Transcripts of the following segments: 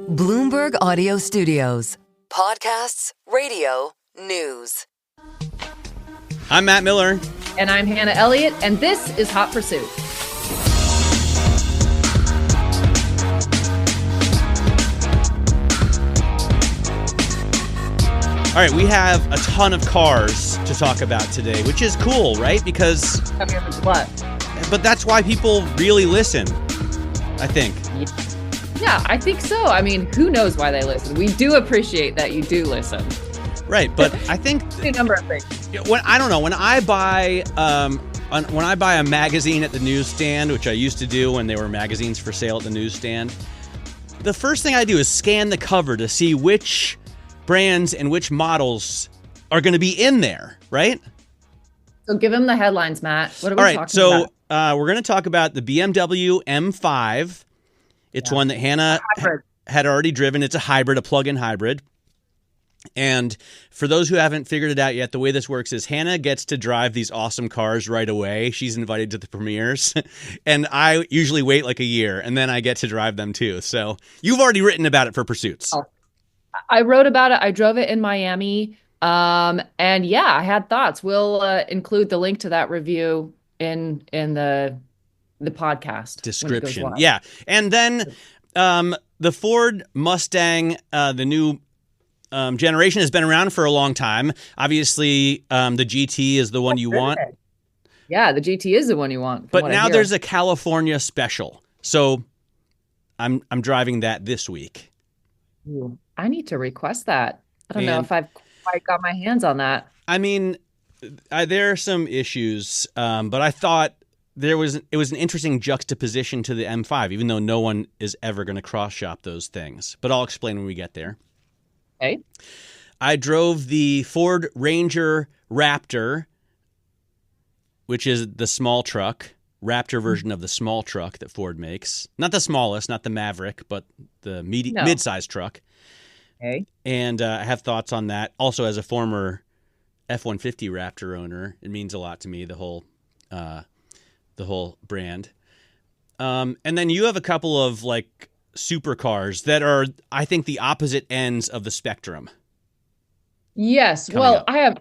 Bloomberg Audio Studios. Podcasts, radio, news. I'm Matt Miller. And I'm Hannah Elliott, and this is Hot Pursuit. All right, we have a ton of cars to talk about today, which is cool, right? Because... But that's why people really listen, I think. Yeah, I think so. I mean, who knows why they listen? We do appreciate that you do listen. Right, but I think... a number of things. When I buy a magazine at the newsstand, which I used to do when there were magazines for sale at the newsstand, the first thing I do is scan the cover to see which brands and which models are going to be in there, right? So give them the headlines, Matt. What are we talking about? So we're going to talk about the BMW M5. It's one that Hannah had already driven. It's a hybrid, a plug-in hybrid. And for those who haven't figured it out yet, the way this works is Hannah gets to drive these awesome cars right away. She's invited to the premieres. And I usually wait like a year, and then I get to drive them too. So you've already written about it for Pursuits. Oh. I wrote about it. I drove it in Miami. And yeah, I had thoughts. We'll include the link to that review in the podcast description. Yeah. And then the Ford Mustang, the new generation, has been around for a long time. Obviously, the GT is the one you want. Yeah, the GT is the one you want. But now there's a California special. So I'm driving that this week. Ooh, I need to request that. I don't know if I've quite got my hands on that. I mean, there are some issues, but I thought it was an interesting juxtaposition to the M5, even though no one is ever going to cross-shop those things. But I'll explain when we get there. Okay. I drove the Ford Ranger Raptor, which is the small truck, Raptor version of the small truck that Ford makes. Not the smallest, not the Maverick, but the mid-sized truck. Okay. And I have thoughts on that. Also, as a former F-150 Raptor owner, it means a lot to me, the whole brand. And then you have a couple of like supercars that are, I think, the opposite ends of the spectrum. Yes. Well, I have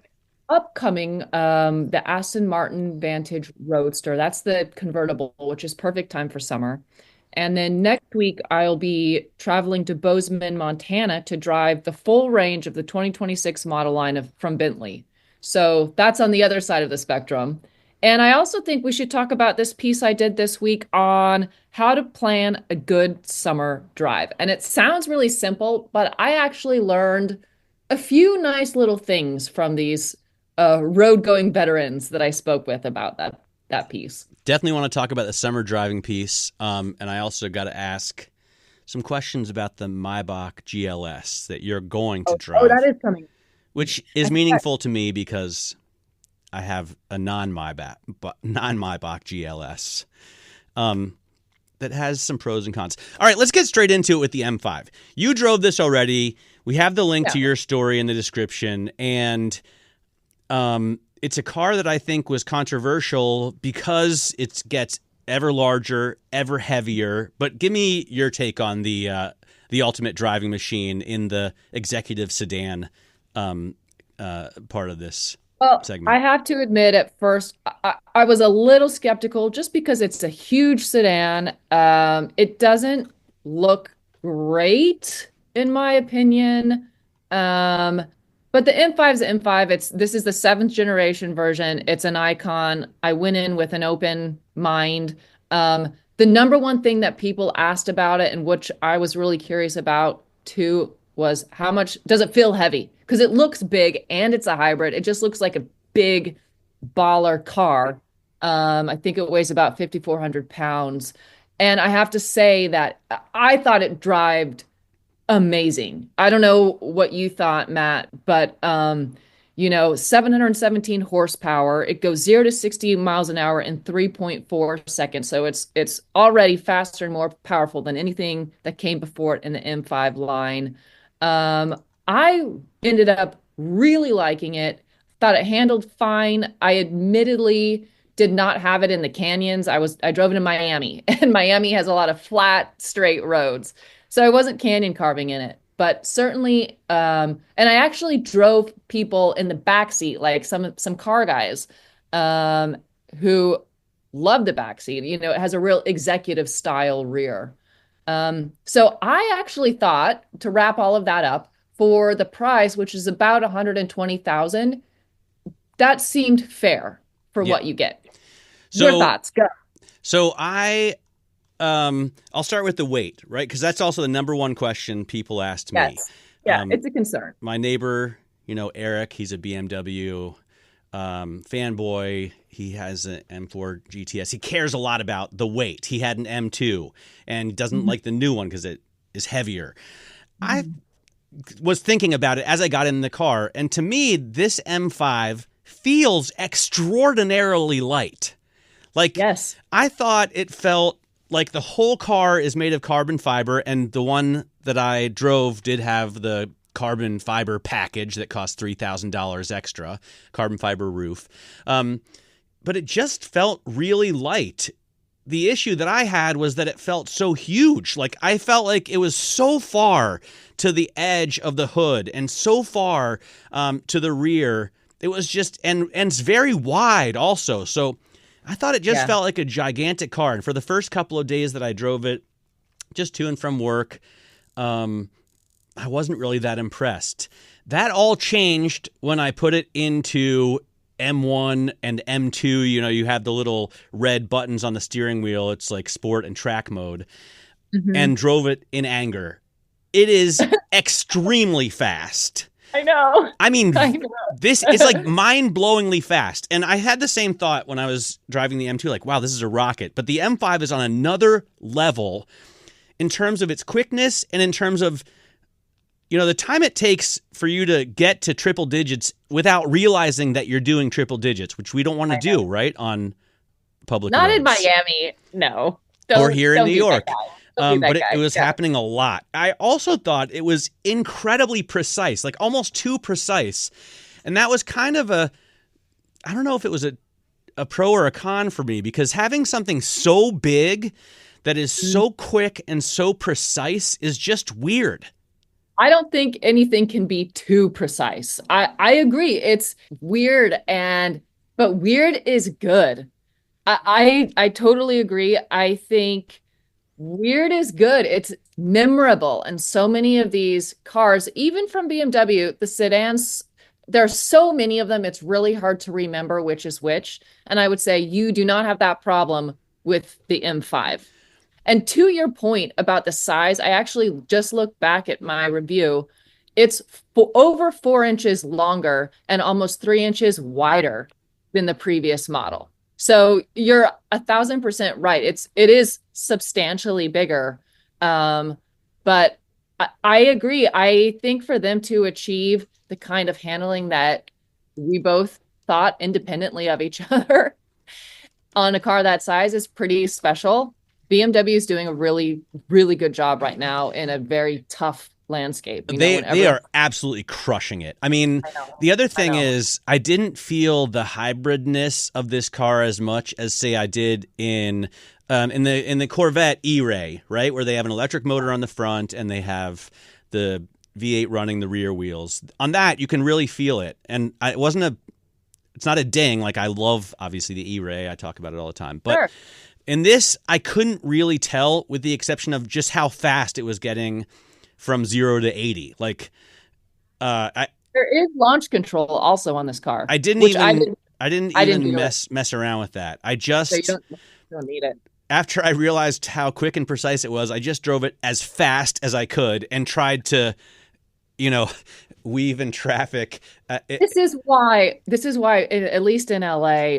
upcoming the Aston Martin Vantage Roadster. That's the convertible, which is perfect time for summer. And then next week, I'll be traveling to Bozeman, Montana to drive the full range of the 2026 model line from Bentley. So that's on the other side of the spectrum. And I also think we should talk about this piece I did this week on how to plan a good summer drive. And it sounds really simple, but I actually learned a few nice little things from these road-going veterans that I spoke with about that piece. Definitely want to talk about the summer driving piece. And I also got to ask some questions about the Maybach GLS that you're going to drive. Oh, that is coming. Which is meaningful to me because I have a non-Maybach GLS that has some pros and cons. All right, let's get straight into it with the M5. You drove this already. We have the link to your story in the description. And it's a car that I think was controversial because it gets ever larger, ever heavier. But give me your take on the ultimate driving machine in the executive sedan part of this segment. I have to admit, at first, I was a little skeptical just because it's a huge sedan. It doesn't look great, in my opinion. But the M5 is the M5. This is the 7th generation version. It's an icon. I went in with an open mind. The number one thing that people asked about it, and which I was really curious about too, was how much does it feel heavy? Because it looks big and it's a hybrid. It just looks like a big baller car. I think it weighs about 5,400 pounds. And I have to say that I thought it drove amazing. I don't know what you thought, Matt, but 717 horsepower. It goes 0 to 60 miles an hour in 3.4 seconds. So it's already faster and more powerful than anything that came before it in the M5 line. I ended up really liking it. Thought it handled fine. I admittedly did not have it in the canyons. I drove it in Miami, and Miami has a lot of flat, straight roads. So I wasn't canyon carving in it. But certainly, and I actually drove people in the back seat, like some car guys, who love the back seat. You know, it has a real executive style rear. So I actually thought, to wrap all of that up, for the price, which is about 120,000, that seemed fair for what you get. Your thoughts? Go. So I'll start with the weight, right? Because that's also the number one question people asked me. Yes. Yeah, it's a concern. My neighbor, Eric, he's a BMW fanboy. He has an M4 GTS. He cares a lot about the weight. He had an M2 and doesn't like the new one because it is heavier. I was thinking about it as I got in the car, and to me, this M5 feels extraordinarily light. Like, yes. I thought it felt like the whole car is made of carbon fiber, and the one that I drove did have the carbon fiber package that cost $3,000 extra, carbon fiber roof. But it just felt really light. The issue that I had was that it felt so huge. Like, I felt like it was so far to the edge of the hood and so far to the rear. It was just, and it's very wide also. So I thought it just felt like a gigantic car. And for the first couple of days that I drove it, just to and from work, I wasn't really that impressed. That all changed when I put it into M1 and M2. You have the little red buttons on the steering wheel. It's like sport and track mode, and drove it in anger. It is extremely fast. I know. I mean, this is like mind-blowingly fast. And I had the same thought when I was driving the M2, like, wow, this is a rocket. But the M5 is on another level in terms of its quickness and in terms of, the time it takes for you to get to triple digits without realizing that you're doing triple digits, which we don't want to do, right, on public roads. Not in Miami, no. Or here in New York. But it was happening a lot. I also thought it was incredibly precise, like almost too precise. And that was kind of I don't know if it was a pro or a con for me, because having something so big that is so quick and so precise is just weird. I don't think anything can be too precise. I agree. It's weird, but weird is good. I totally agree. I think weird is good. It's memorable. And so many of these cars, even from BMW, the sedans, there are so many of them, it's really hard to remember which is which. And I would say you do not have that problem with the M5. And to your point about the size, I actually just looked back at my review. It's over 4 inches longer and almost 3 inches wider than the previous model. So you're 1,000% right. It is substantially bigger. But I agree. I think for them to achieve the kind of handling that we both thought independently of each other on a car that size is pretty special. BMW is doing a really, really good job right now in a very tough landscape. They are absolutely crushing it. I mean, the other thing is I didn't feel the hybridness of this car as much as, say, I did in the Corvette E-Ray, right, where they have an electric motor on the front and they have the V8 running the rear wheels. On that, you can really feel it. And it's not a ding. Like, I love, obviously, the E-Ray. I talk about it all the time. But in this, I couldn't really tell, with the exception of just how fast it was getting from 0 to 80. Like, there is launch control also on this car. I didn't even mess around with that. I just you don't need it. After I realized how quick and precise it was, I just drove it as fast as I could and tried to, weave in traffic. This is why, at least in LA,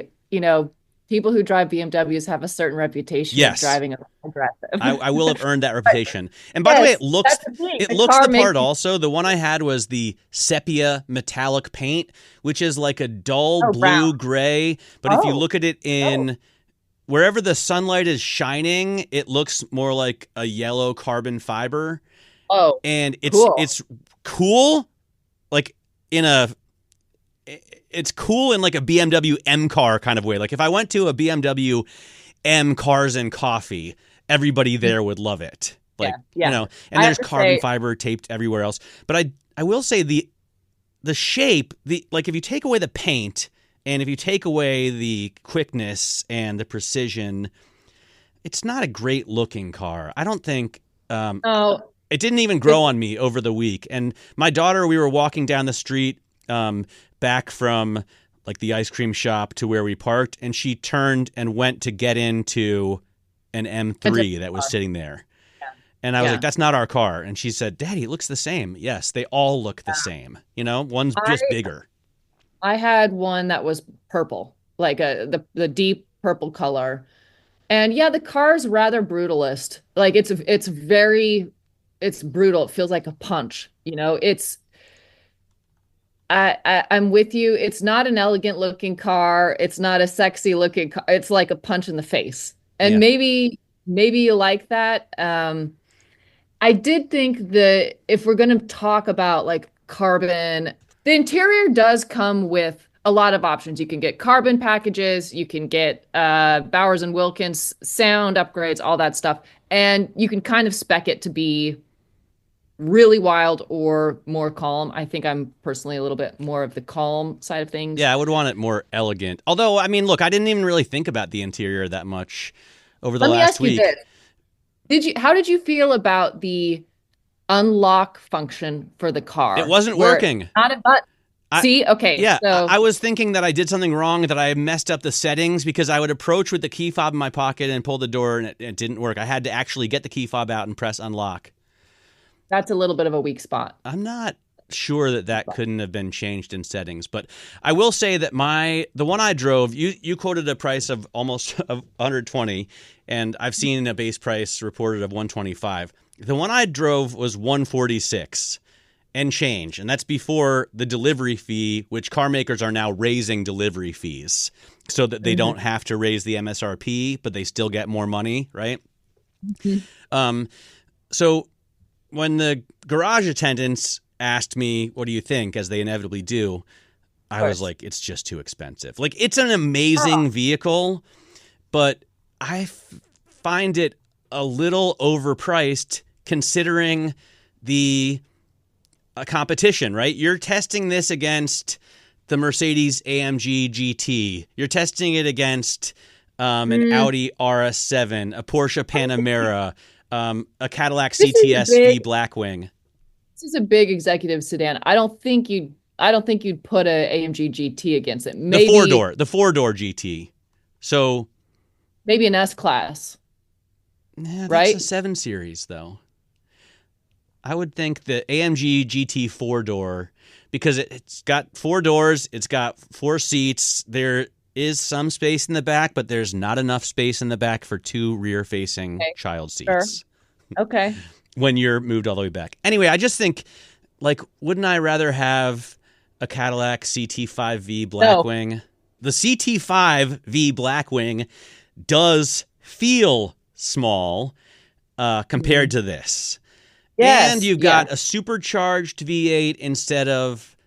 people who drive BMWs have a certain reputation of driving aggressive. I will have earned that reputation. And by the way, it looks the part also. The one I had was the sepia metallic paint, which is like a dull blue gray. But if you look at it in wherever the sunlight is shining, it looks more like a yellow carbon fiber. Oh, and it's cool, like in it's cool in like a BMW M car kind of way. Like if I went to a BMW M Cars and Coffee, everybody there would love it. Like, you know, and there's carbon fiber taped everywhere else. But I will say the shape, like if you take away the paint and if you take away the quickness and the precision, it's not a great looking car. I don't think it didn't even grow on me over the week. And my daughter, we were walking down the street back from like the ice cream shop to where we parked, and she turned and went to get into an M3 that was sitting there. And I was like, that's not our car. And she said, Daddy, it looks the same. Yes, they all look the same. You know, one's just bigger. I had one that was purple, like the deep purple color. And yeah, the car's rather brutalist. Like it's brutal. It feels like a punch. You know, I'm with you. It's not an elegant looking car. It's not a sexy looking car. It's like a punch in the face. And maybe you like that. I did think that if we're going to talk about like carbon, the interior does come with a lot of options. You can get carbon packages, you can get Bowers and Wilkins sound upgrades, all that stuff. And you can kind of spec it to be really wild or more calm. I think I'm personally a little bit more of the calm side of things. Yeah, I would want it more elegant. Although, I mean, look, I didn't even really think about the interior that much over the last week. How did you feel about the unlock function for the car? It wasn't working. Not a button. See? Okay. Yeah. So I was thinking that I did something wrong, that I messed up the settings, because I would approach with the key fob in my pocket and pull the door, and it didn't work. I had to actually get the key fob out and press unlock. That's a little bit of a weak spot. I'm not sure that couldn't have been changed in settings, but I will say that the one I drove, you quoted a price of almost $120, and I've seen a base price reported of $125. The one I drove was $146 and change, and that's before the delivery fee, which car makers are now raising delivery fees so that they don't have to raise the MSRP, but they still get more money, right? So when the garage attendants asked me, what do you think, as they inevitably do, I was like, it's just too expensive. Like, it's an amazing vehicle, but I find it a little overpriced considering the competition, right? You're testing this against the Mercedes AMG GT. You're testing it against an Audi RS7, a Porsche Panamera, a Cadillac CTS V Blackwing. This is a big executive sedan. I don't think you'd put a AMG GT against it. Maybe the four-door GT. So maybe an S-Class. Nah, that's right? a 7 Series, though. I would think the AMG GT 4-door, because it's got 4 doors, it's got 4 seats. There is some space in the back, but there's not enough space in the back for 2 rear-facing child seats. Sure. Okay. When you're moved all the way back. Anyway, I just think, like, wouldn't I rather have a Cadillac CT5V Blackwing? No. The CT5V Blackwing does feel small compared to this. Yes, and you've got a supercharged V8 instead of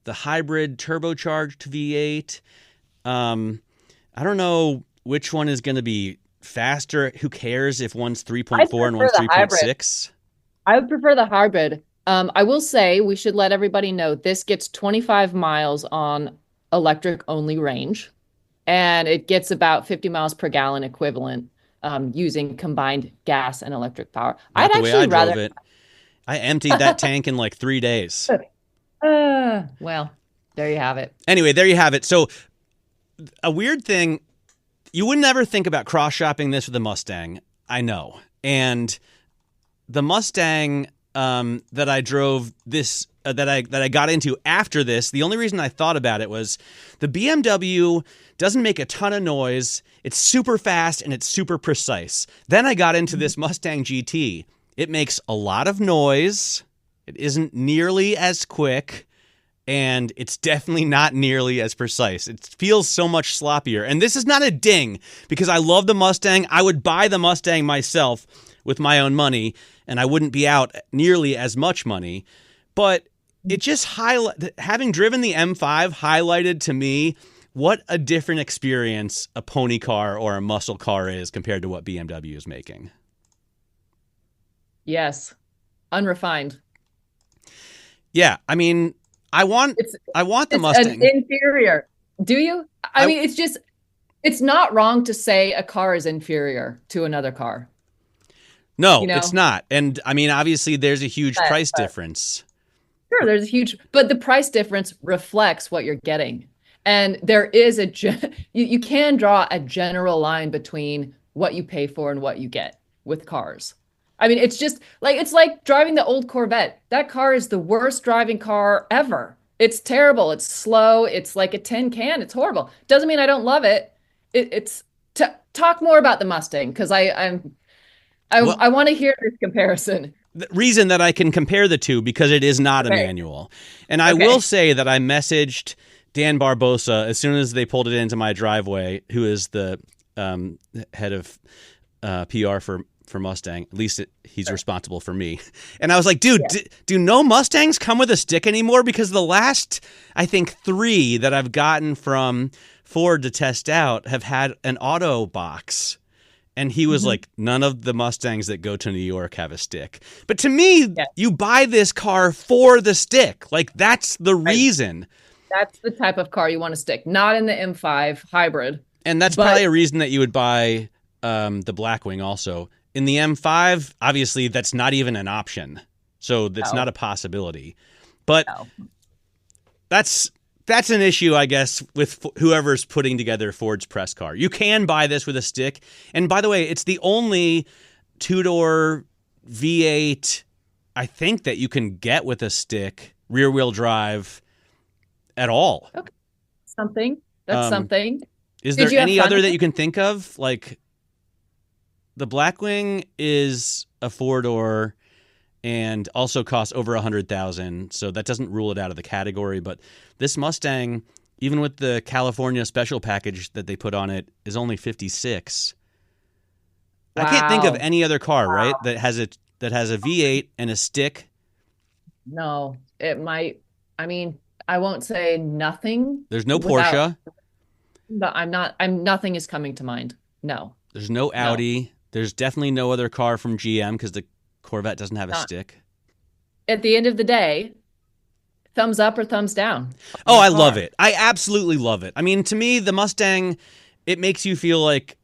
the hybrid turbocharged V8. I don't know which one is going to be faster. Who cares if one's 3.4 and one's 3.6? I would prefer the hybrid. I will say we should let everybody know this gets 25 miles on electric only range, and it gets about 50 miles per gallon equivalent using combined gas and electric power. I'd actually rather it. I emptied that tank in like 3 days. Well, there you have it. Anyway, there you have it. So a weird thing, you would never think about cross-shopping this with a Mustang. I know. And the Mustang that I drove this, that I got into after this, the only reason I thought about it was the BMW doesn't make a ton of noise. It's super fast and it's super precise. Then I got into this Mustang GT. It makes a lot of noise. It isn't nearly as quick. And it's definitely not nearly as precise. It feels so much sloppier. And this is not a ding, because I love the Mustang. I would buy the Mustang myself with my own money, and I wouldn't be out nearly as much money. But it just having driven the M5 highlighted to me what a different experience a pony car or a muscle car is compared to what BMW is making. Yes. Unrefined. Yeah, I mean, I want the Mustang. An inferior. Do you? I mean, it's not wrong to say a car is inferior to another car. No, it's not. And I mean, obviously there's a huge price difference. Sure, there's a huge, but the price difference reflects what you're getting. And there is you can draw a general line between what you pay for and what you get with cars. I mean, it's like driving the old Corvette. That car is the worst driving car ever. It's terrible. It's slow. It's like a tin can. It's horrible. Doesn't mean I don't love it. Talk more about the Mustang, because I want to hear this comparison. The reason that I can compare the two, because it is not a manual. And I will say that I messaged Dan Barbosa as soon as they pulled it into my driveway, who is the head of PR for Mustang. At least he's responsible for me. And I was like, dude, do no Mustangs come with a stick anymore? Because the last, I think, 3 that I've gotten from Ford to test out have had an auto box. And he was like, none of the Mustangs that go to New York have a stick. But to me, you buy this car for the stick. Like, that's the reason. That's the type of car you want to stick, not in the M5 hybrid. And that's probably a reason that you would buy the Blackwing also. In the M5, obviously, that's not even an option. So that's not a possibility. But that's an issue, I guess, with whoever's putting together Ford's press car. You can buy this with a stick. And by the way, it's the only two-door V8, I think, that you can get with a stick, rear-wheel drive at all. Okay. That's something. Is there any other that you can think of? Like, the Blackwing is a 4-door and also costs over $100,000, so that doesn't rule it out of the category. But this Mustang, even with the California special package that they put on it, is only $56,000. Wow. I can't think of any other car, right, that has a V8 and a stick. No, it might. I mean, I won't say nothing. There's no Porsche. But nothing is coming to mind. No. There's no Audi. No. There's definitely no other car from GM because the Corvette doesn't have a stick. At the end of the day, thumbs up or thumbs down. Oh, I love it. I absolutely love it. I mean, to me, the Mustang, it makes you feel like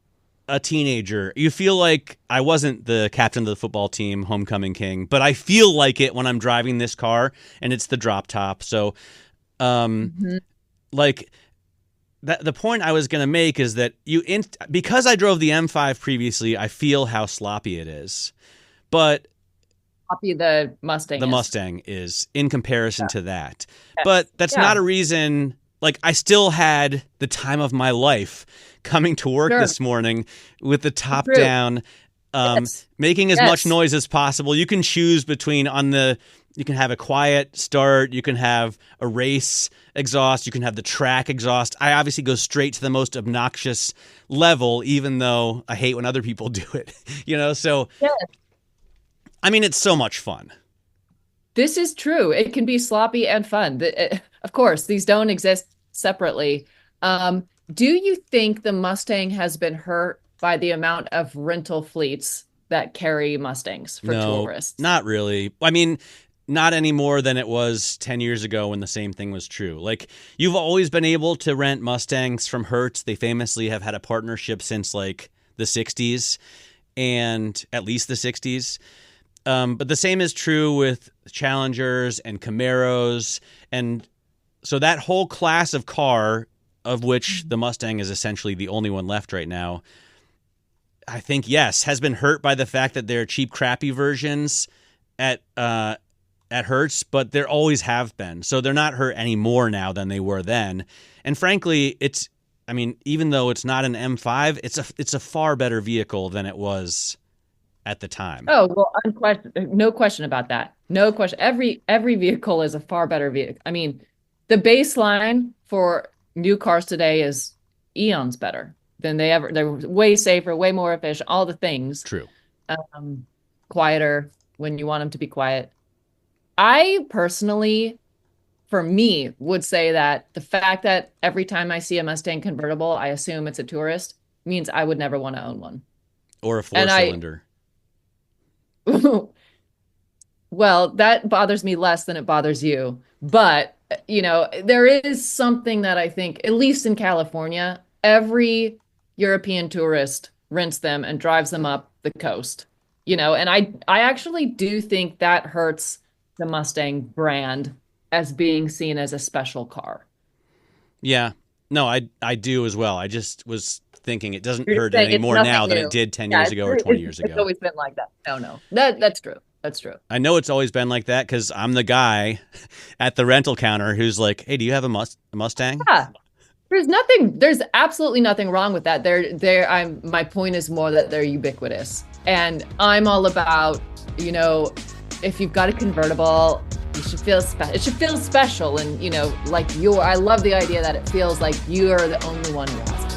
a teenager. You feel like I wasn't the captain of the football team, homecoming king, but I feel like it when I'm driving this car, and it's the drop top. So, like, the point I was going to make is that because I drove the M5 previously, I feel how sloppy it is. But sloppy the Mustang is in comparison to that. Yes. But that's not a reason. Like, I still had the time of my life coming to work this morning with the top down, making as much noise as possible. You can choose between you can have a quiet start, you can have a race exhaust, you can have the track exhaust. I obviously go straight to the most obnoxious level, even though I hate when other people do it. So I mean, it's so much fun. This is true. It can be sloppy and fun. Of course, these don't exist separately. Do you think the Mustang has been hurt by the amount of rental fleets that carry Mustangs for tourists? Not really. I mean, not any more than it was 10 years ago when the same thing was true. Like, you've always been able to rent Mustangs from Hertz. They famously have had a partnership since like the 60s, and at least the 60s. But the same is true with Challengers and Camaros. And so that whole class of car, of which the Mustang is essentially the only one left right now, I think, yes, has been hurt by the fact that they're cheap, crappy versions at Hertz, but there always have been. So they're not hurt any more now than they were then. And frankly, even though it's not an M5, it's a far better vehicle than it was at the time. Oh, well, no question about that. No question. Every vehicle is a far better vehicle. I mean, the baseline for new cars today is eons better than they're way safer, way more efficient, all the things. True. Quieter when you want them to be quiet. I personally for me, would say that the fact that every time I see a Mustang convertible, I assume it's a tourist means I would never want to own one. Or a And four-cylinder. Well, that bothers me less than it bothers you. But, there is something that I think, at least in California, every European tourist rents them and drives them up the coast. And I actually do think that hurts the Mustang brand as being seen as a special car. Yeah. No, I do as well. I just was thinking it doesn't You're hurt saying any it's more nothing now than new. it did 10 Yeah, years ago or 20 years ago. It's always been like that. No. That's true. That's true. I know it's always been like that because I'm the guy at the rental counter who's like, hey, do you have a Mustang? Yeah. There's absolutely nothing wrong with that. My point is more that they're ubiquitous. And I'm all about, if you've got a convertible, you should feel special. It should feel special. And, I love the idea that it feels like you are the only one who has it.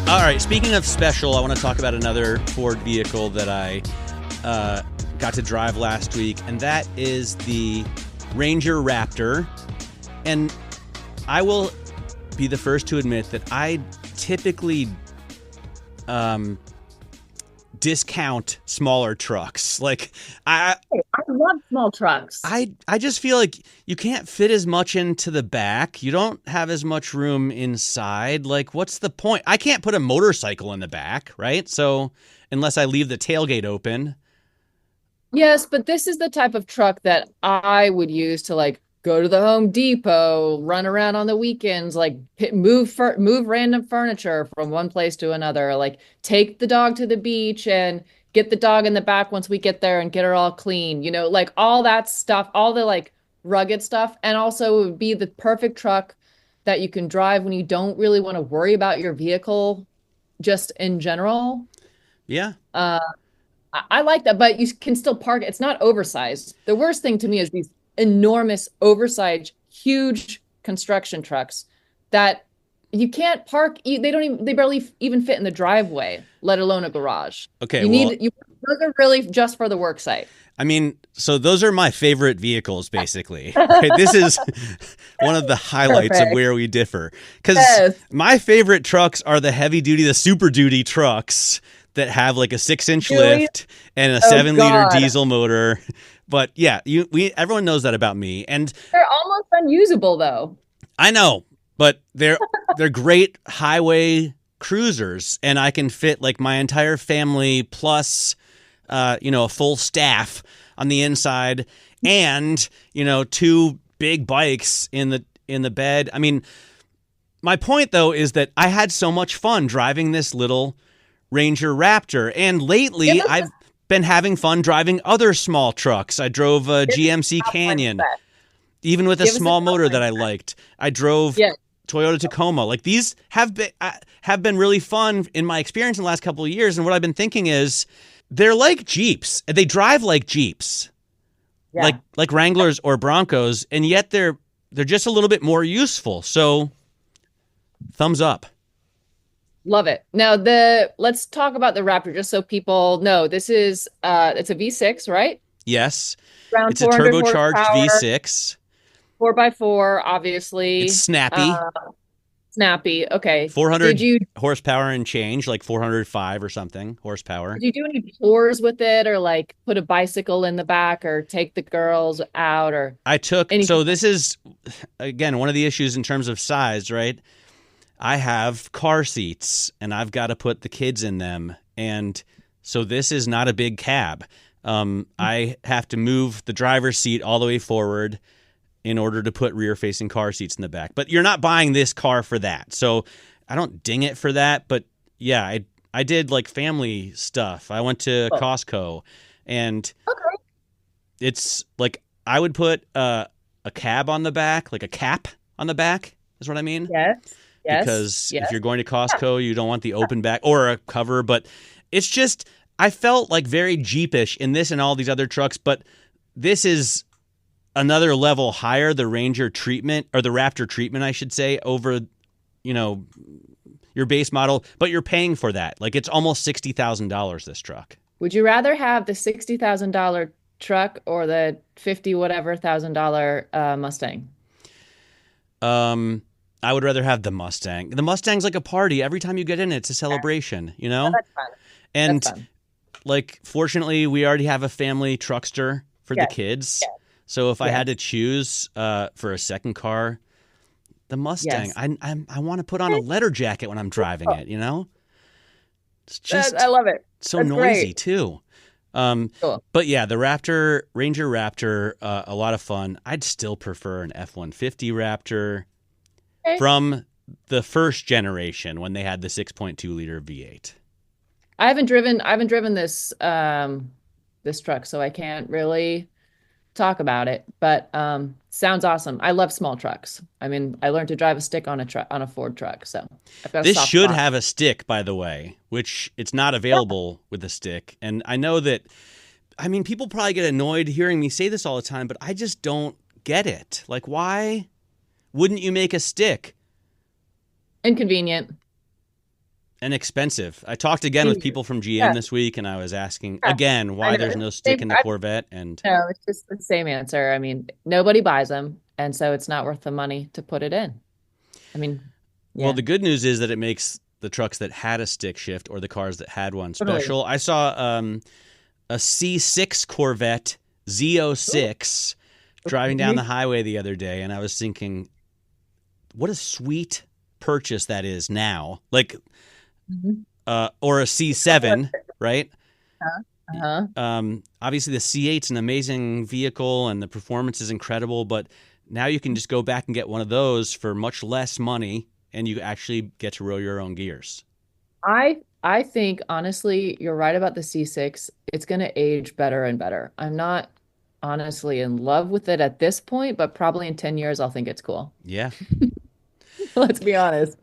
All right. Speaking of special, I want to talk about another Ford vehicle that I got to drive last week, and that is the Ranger Raptor. And I will be the first to admit that I typically discount smaller trucks. Like I love small trucks. I just feel like you can't fit as much into the back. You don't have as much room inside. Like, what's the point? I can't put a motorcycle in the back, right? So unless I leave the tailgate open. Yes, but this is the type of truck that I would use to go to the Home Depot, run around on the weekends, move random furniture from one place to another, take the dog to the beach and get the dog in the back once we get there and get her all clean, all that stuff, all the rugged stuff. And also it would be the perfect truck that you can drive when you don't really want to worry about your vehicle just in general. Yeah. I like that, but you can still park. It's not oversized. The worst thing to me is these enormous, oversized, huge construction trucks that you can't park. They barely even fit in the driveway, let alone a garage. Okay. Those are really just for the work site. I mean, so those are my favorite vehicles, basically. Right? This is one of the highlights of where we differ. Because my favorite trucks are the heavy duty, the super duty trucks that have a 6-inch lift and a 7-liter diesel motor. But yeah, everyone knows that about me. And they're almost unusable though. I know, but they're great highway cruisers, and I can fit my entire family plus a full staff on the inside, and 2 big bikes in the bed. I mean, my point though is that I had so much fun driving this little Ranger Raptor, and lately I've been having fun driving other small trucks. I drove a GMC Canyon, even with a small motor that I liked. I drove Toyota Tacoma. These have been really fun in my experience in the last couple of years. And what I've been thinking is they're like Jeeps. They drive like Jeeps, like Wranglers or Broncos, and yet they're just a little bit more useful. So, thumbs up. Love it. Now let's talk about the Raptor just so people know. This is it's a V6, right? Yes. Around it's a turbocharged V6. 4x4, obviously. It's snappy. Snappy. Okay. 400 horsepower and change, 405 or something horsepower. Did you do any tours with it, or put a bicycle in the back, or take the girls out, or I took anything? So this is again one of the issues in terms of size, right? I have car seats, and I've got to put the kids in them. And so this is not a big cab. I have to move the driver's seat all the way forward in order to put rear-facing car seats in the back. But you're not buying this car for that. So I don't ding it for that. But, yeah, I did, family stuff. I went to Costco. And it's, I would put a cab on the back, a cap on the back is what I mean. Yes. Because if you're going to Costco, you don't want the open back or a cover. But it's just, I felt very Jeepish in this and all these other trucks. But this is another level higher, the Ranger treatment, or the Raptor treatment, I should say, over, you're your base model, but you're paying for that. Like it's almost $60,000 this truck. Would you rather have the $60,000 truck or the 50 whatever $1,000 Mustang? I would rather have the Mustang. The Mustang's like a party. Every time you get in it, it's a celebration, you know? Oh, that's fun. And That's fun. like, fortunately, we already have a family truckster for the Yes. kids. Yes. So if I Yes. had to choose for a second car, the Mustang, Yes. I want to put on a leather jacket when I'm driving it, you know? It's just I love it. so That's noisy great. too. Cool. But yeah, the Raptor, Ranger Raptor, a lot of fun. I'd still prefer an F-150 Raptor Okay. from the first generation when they had the 6.2 liter V8. I haven't driven this this truck, so I can't really talk about it, but sounds awesome. I love small trucks. I mean, I learned to drive a stick on a Ford truck, so I've got a This soft should spot. have a stick, by the way, which it's not available with a stick. And I know that, I mean, people probably get annoyed hearing me say this all the time, but I just don't get it. Like, why wouldn't you make a stick? Inconvenient. And expensive. I talked again with people from GM Yeah. this week, and I was asking Yeah. again I why know. there's no stick in the Corvette. And No, it's just the same answer. I mean, nobody buys them, and so it's not worth the money to put it in. I mean, well, yeah. the good news is that it makes the trucks that had a stick shift or the cars that had one Totally. special. I saw a C6 Corvette Z06 driving down the highway the other day, and I was thinking, what a sweet purchase that is now. Like, Mhm. or a C7, right? Uh-huh. Obviously, the C8's an amazing vehicle, and the performance is incredible, but now you can just go back and get one of those for much less money, and you actually get to roll your own gears. I think honestly, you're right about the C6. It's going to age better and better. I'm not honestly in love with it at this point, but probably in 10 years I'll think it's cool. Yeah. Let's be honest.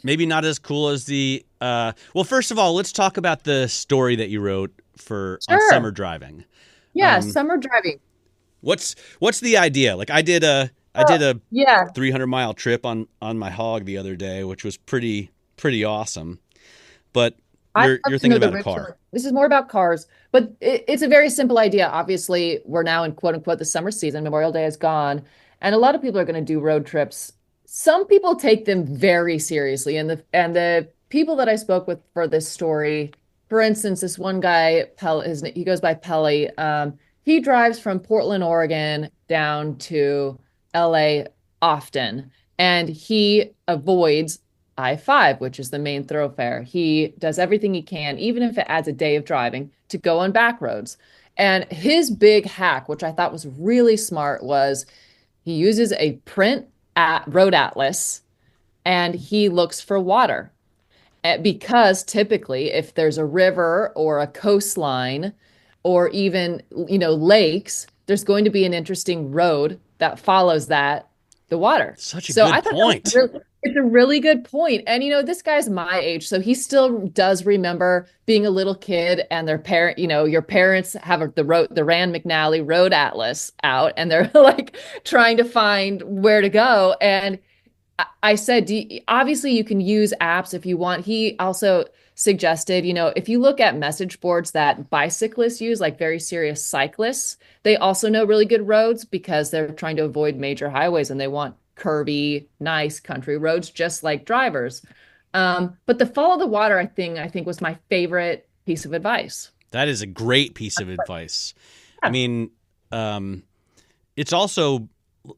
Maybe not as cool as the well, first of all, let's talk about the story that you wrote for on Sure. summer driving. Yeah, Um, summer driving. What's the idea? Like I did a Yeah. 300-mile trip on my hog the other day, which was pretty awesome. But I'd you're love to thinking know the about a ritual. car. This is more about cars, but it's a very simple idea. Obviously, we're now in quote unquote the summer season. Memorial Day is gone, and a lot of people are going to do road trips. Some people take them very seriously, and the people that I spoke with for this story, for instance, this one guy, he goes by Pelly. He drives from Portland, Oregon, down to LA often, and he avoids I-5, which is the main thoroughfare. He does everything he can, even if it adds a day of driving, to go on back roads. And his big hack, which I thought was really smart, was he uses a print road atlas and he looks for water. Because typically, if there's a river or a coastline or even, lakes, there's going to be an interesting road that follows the water. Such a So good I thought point. it's a really good point. And this guy's my age, so he still does remember being a little kid and their parent, your parents have the Rand McNally Road Atlas out and they're like trying to find where to go. And I said, obviously you can use apps if you want. He also suggested, if you look at message boards that bicyclists use, like very serious cyclists, they also know really good roads because they're trying to avoid major highways and they want curvy, nice country roads, just like drivers. But the follow the water, I think was my favorite piece of advice. That is a great piece of advice. Yeah. I mean, it's also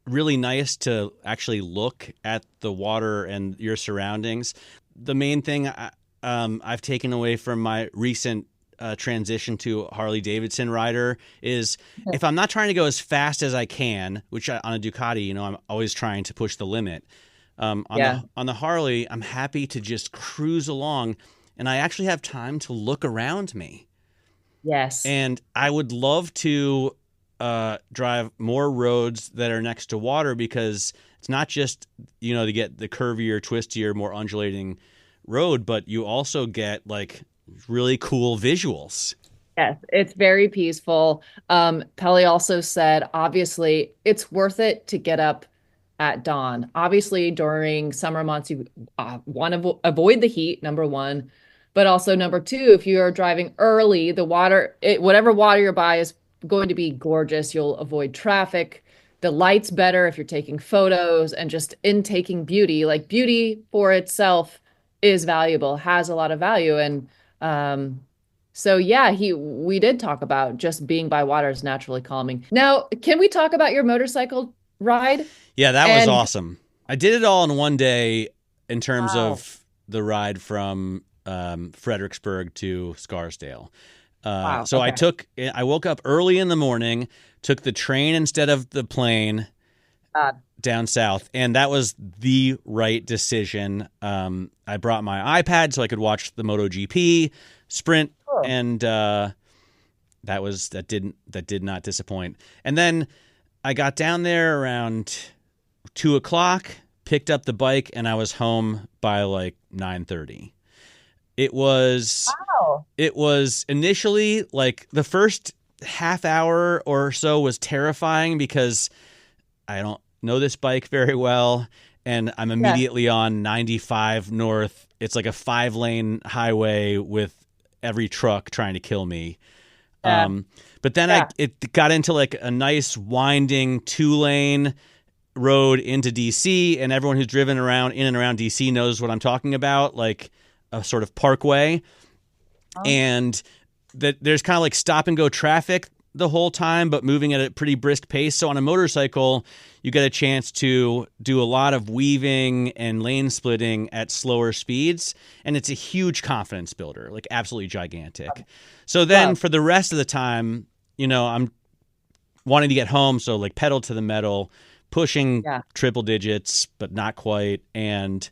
really nice to actually look at the water and your surroundings. The main thing I've taken away from my recent transition to Harley Davidson rider is if I'm not trying to go as fast as I can, which on a Ducati, I'm always trying to push the limit. On the Harley, I'm happy to just cruise along, and I actually have time to look around me. Yes. And I would love to drive more roads that are next to water because it's not just, to get the curvier, twistier, more undulating road, but you also get like really cool visuals. Yes, it's very peaceful. Pelly also said, obviously, it's worth it to get up at dawn. Obviously, during summer months, you want to avoid the heat, number one. But also, number two, if you are driving early, the water, whatever water you're by is going to be gorgeous. You'll avoid traffic. The light's better if you're taking photos and just intaking beauty. Like beauty for itself is valuable, has a lot of value. And so yeah, we did talk about just being by water is naturally calming. Now, can we talk about your motorcycle ride? Yeah, that was awesome. I did it all in one day in terms of the ride from Fredericksburg to Scarsdale. So okay. I woke up early in the morning, took the train instead of the plane down south, and that was the right decision. I brought my iPad so I could watch the MotoGP sprint, and that did not disappoint. And then I got down there around 2:00, picked up the bike, and I was home by like 9:30. It was initially like the first half hour or so was terrifying because I don't know this bike very well, and I'm immediately on 95 north. It's like a 5-lane highway with every truck trying to kill me. But then it got into like a nice winding 2-lane road into DC, and everyone who's driven around in and around DC knows what I'm talking about, like a sort of parkway. And that there's kind of like stop and go traffic the whole time, but moving at a pretty brisk pace. So on a motorcycle, you get a chance to do a lot of weaving and lane splitting at slower speeds. And it's a huge confidence builder, like absolutely gigantic. So then for the rest of the time, I'm wanting to get home. So like pedal to the metal, pushing triple digits, but not quite. And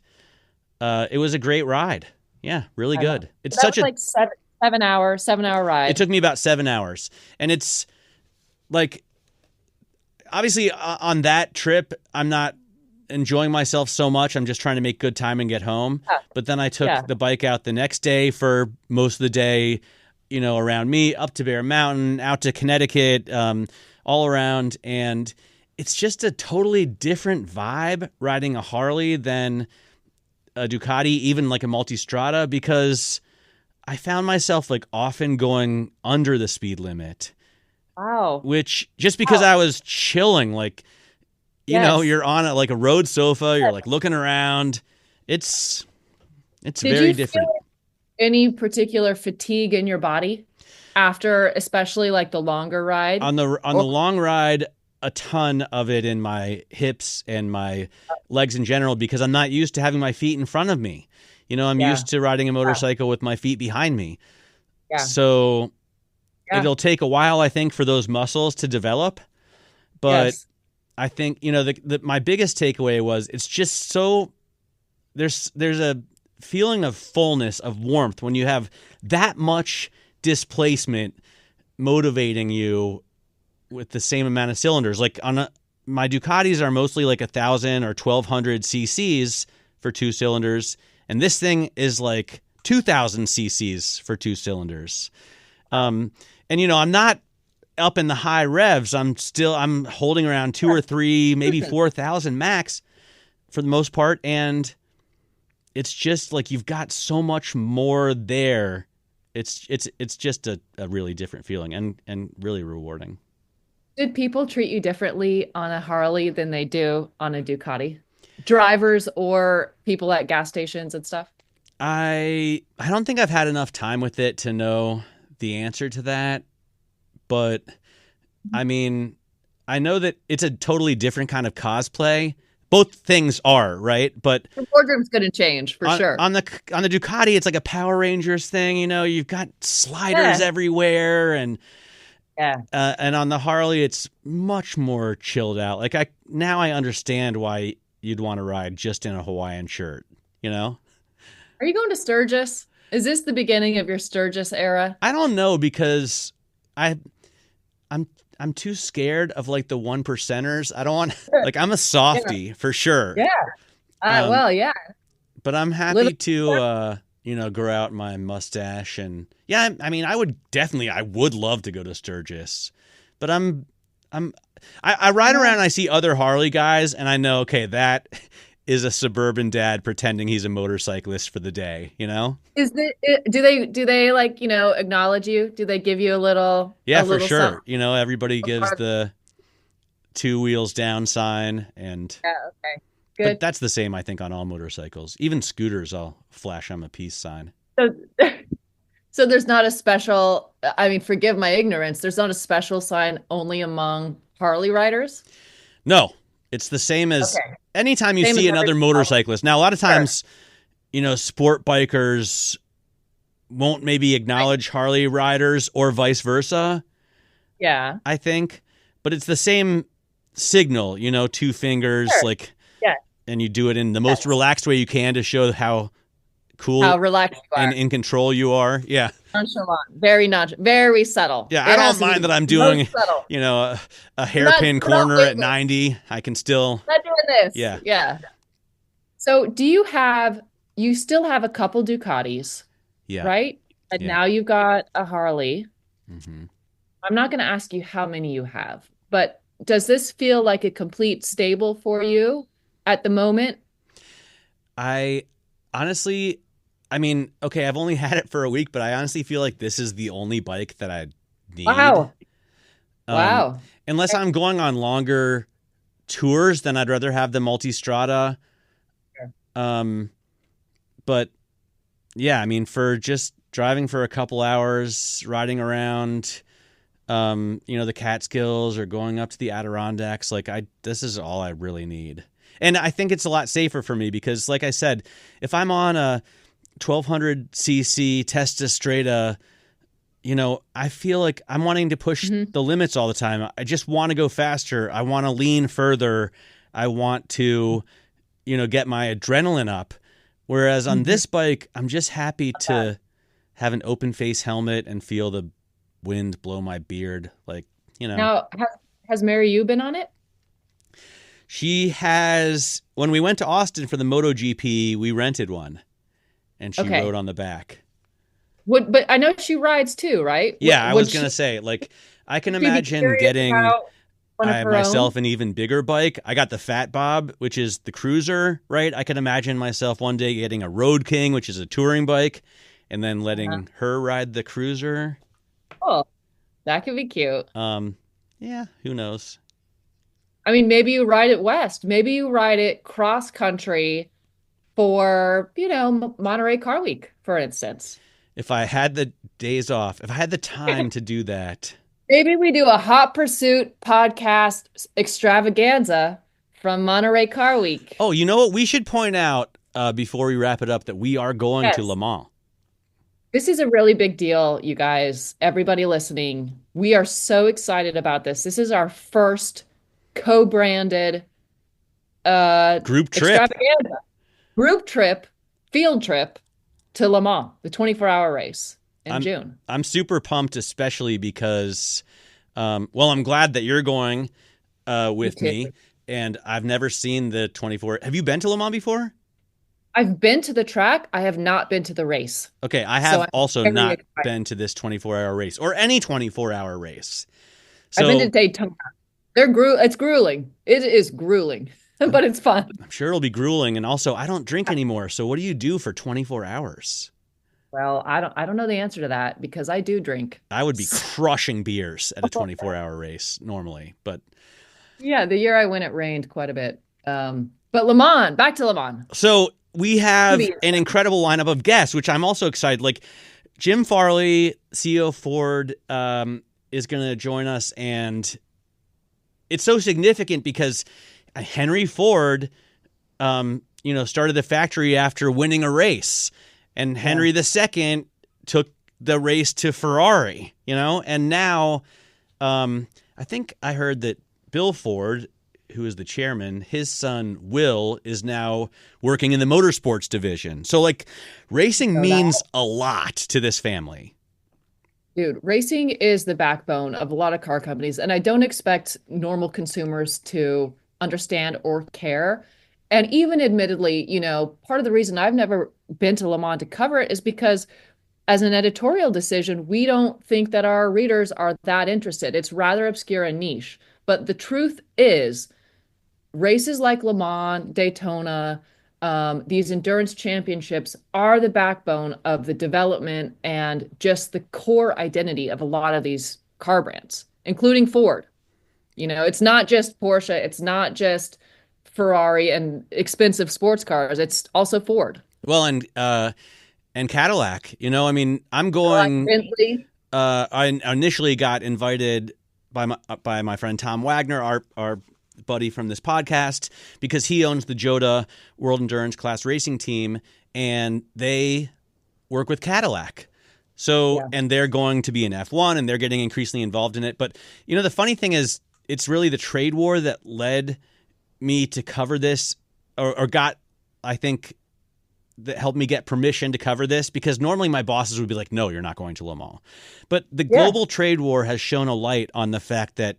it was a great ride. Yeah, really good. It's such like 7-hour ride. It took me about 7 hours. And it's like, obviously on that trip, I'm not enjoying myself so much. I'm just trying to make good time and get home. But then I took the bike out the next day for most of the day, around me, up to Bear Mountain, out to Connecticut, all around. And it's just a totally different vibe riding a Harley than a Ducati, even like a Multistrada, because I found myself like often going under the speed limit. Wow. Which just because I was chilling, like, you're on like a road sofa, you're like looking around. It's very different. Feel any particular fatigue in your body after, especially like the longer ride? On the long ride, a ton of it in my hips and my legs in general, because I'm not used to having my feet in front of me. I'm used to riding a motorcycle with my feet behind me. Yeah. So it'll take a while, I think, for those muscles to develop. But I think, my biggest takeaway was it's just so there's a feeling of fullness, of warmth when you have that much displacement motivating you with the same amount of cylinders. Like my Ducatis are mostly like 1,000 or 1,200 cc's for 2 cylinders. And this thing is like 2,000 cc's for 2 cylinders. And, I'm not up in the high revs. I'm holding around 2 or 3, maybe 4,000 max for the most part. And it's just like you've got so much more there. It's just a really different feeling and really rewarding. Did people treat you differently on a Harley than they do on a Ducati? Drivers or people at gas stations and stuff? I don't think I've had enough time with it to know the answer to that. But I mean, I know that it's a totally different kind of cosplay. Both things are, right? But the wardrobe's going to change for sure. On the Ducati, it's like a Power Rangers thing. You've got sliders everywhere, and and on the Harley, it's much more chilled out. Like now I understand why you'd want to ride just in a Hawaiian shirt. Are you going to Sturgis? Is this the beginning of your Sturgis era? I don't know, because I'm too scared of like the 1%ers. I don't want like I'm a softie for sure. Yeah. But I'm happy to grow out my mustache, and I mean I would love to go to Sturgis. But I ride around and I see other Harley guys, and I know, okay, that is a suburban dad pretending he's a motorcyclist for the day, you know? Do they like, acknowledge you? Do they give you Yeah, a for little sure. something? You know, everybody gives the 2 wheels down sign, and Yeah, okay. but Good. that's the same, I think, on all motorcycles. Even scooters, I'll flash them a peace sign. So, so there's not a special, I mean, forgive my ignorance, there's not a special sign only among Harley riders? No, it's the same as Okay. anytime you Same see as another every- motorcyclist. Now, a lot of Sure. times, sport bikers won't maybe acknowledge Harley riders or vice versa, Yeah. I think. But it's the same signal, 2 fingers, Sure. like, Yeah. and you do it in the most relaxed way you can to show how cool How relaxed you are. and in control you are. Yeah. Nonchalant. Very very subtle. Yeah, It I has don't to be mind that I'm most doing, subtle. a hairpin we're not corner at waving. 90. I can still, Not doing this. Yeah. Yeah. So you still have a couple Ducatis, yeah. right? And Yeah. now you've got a Harley. hmm I'm not going to ask you how many you have, but does this feel like a complete stable for you at the moment? I honestly, I mean, okay, I've only had it for a week, but I honestly feel like this is the only bike that I need. Wow. Um, Wow. Unless I'm going on longer tours, then I'd rather have the Multistrada. Sure. But yeah, I mean, for just driving for a couple hours, riding around, the Catskills or going up to the Adirondacks, this is all I really need. And I think it's a lot safer for me because, like I said, if I'm on a 1200cc Testa Strada, I feel like I'm wanting to push the limits all the time. I just want to go faster. I want to lean further. I want to, get my adrenaline up. Whereas on this bike, I'm just happy to have an open face helmet and feel the wind blow my beard. Now, has Mary Yu been on it? She has, when we went to Austin for the MotoGP, we rented one and she Okay. rode on the back. But I know she rides too, right? Yeah, I Would was going to say, I can she be imagine curious getting about one of her myself own? an even bigger bike. I got the Fat Bob, which is the cruiser, right? I can imagine myself one day getting a Road King, which is a touring bike, and then letting her ride the cruiser. Oh, that could be cute. Yeah, who knows? I mean, maybe you ride it west. Maybe you ride it cross country for, Monterey Car Week, for instance. If I had the days off, if I had the time to do that. Maybe we do a Hot Pursuit podcast extravaganza from Monterey Car Week. Oh, you know what? We should point out before we wrap it up that we are going to Le Mans. This is a really big deal, you guys, everybody listening. We are so excited about this. This is our first co-branded Group trip. extravaganza. Group trip, field trip to Le Mans, the 24-hour race in June. I'm super pumped, especially because, I'm glad that you're going with me, and I've never seen the 24. Have you been to Le Mans before? I've been to the track. I have not been to the race. Okay, I have also very not excited. been to this 24-hour race or any 24-hour race. So I've been to Daytona. It's grueling. It is grueling, but it's fun. I'm sure it'll be grueling, and also I don't drink anymore. So what do you do for 24 hours? Well, I don't know the answer to that because I do drink. I would be crushing beers at a 24-hour race normally, but Yeah, the year I went, it rained quite a bit. But Le Mans, back to Le Mans. so we have an incredible lineup of guests, which I'm also excited. Like Jim Farley, CEO Ford, is going to join us, and it's so significant because Henry Ford, started the factory after winning a race, and Henry II took the race to Ferrari, and now I think I heard that Bill Ford, who is the chairman, his son Will is now working in the motorsports division. So racing means a lot to this family. Dude, racing is the backbone of a lot of car companies, and I don't expect normal consumers to understand or care. And even admittedly, part of the reason I've never been to Le Mans to cover it is because as an editorial decision, we don't think that our readers are that interested. It's rather obscure and niche. But the truth is, races like Le Mans, Daytona, these endurance championships are the backbone of the development and just the core identity of a lot of these car brands, including Ford. It's not just Porsche, it's not just Ferrari and expensive sports cars. It's also Ford. Well, and Cadillac. I'm going. Bentley. I initially got invited by my friend Tom Wagner, our buddy from this podcast, because he owns the Jota World Endurance Class Racing team, and they work with Cadillac. So, and they're going to be in F1, and they're getting increasingly involved in it. But, the funny thing is, it's really the trade war that led me to cover this, or got, I think, that helped me get permission to cover this, because normally my bosses would be like, no, you're not going to Le Mans. But the global trade war has shown a light on the fact that,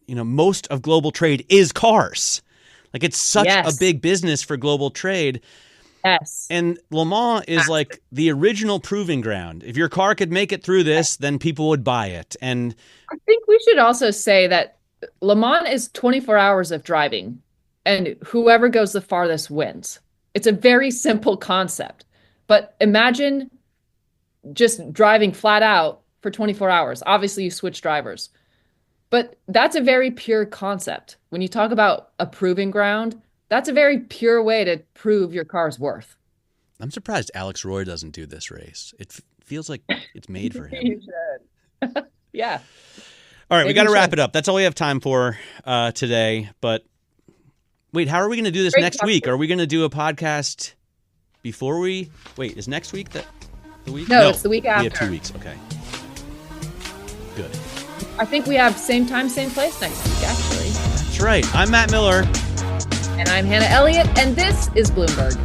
most of global trade is cars. Like, it's such a big business for global trade. Yes. And Le Mans is like the original proving ground. If your car could make it through this, then people would buy it. And I think we should also say that Le Mans is 24 hours of driving, and whoever goes the farthest wins. It's a very simple concept. But imagine just driving flat out for 24 hours. Obviously, you switch drivers. But that's a very pure concept. When you talk about a proving ground, that's a very pure way to prove your car's worth. I'm surprised Alex Roy doesn't do this race. It feels like it's made for him. You should. Yeah. All right, we got to wrap it up. That's all we have time for today. But wait, how are we going to do this next week? Are we going to do a podcast before we... Wait, is next week the week? No, it's the week after. We have 2 weeks. Okay. Good. I think we have same time, same place next week, actually. That's right. I'm Matt Miller. And I'm Hannah Elliott, and this is Bloomberg.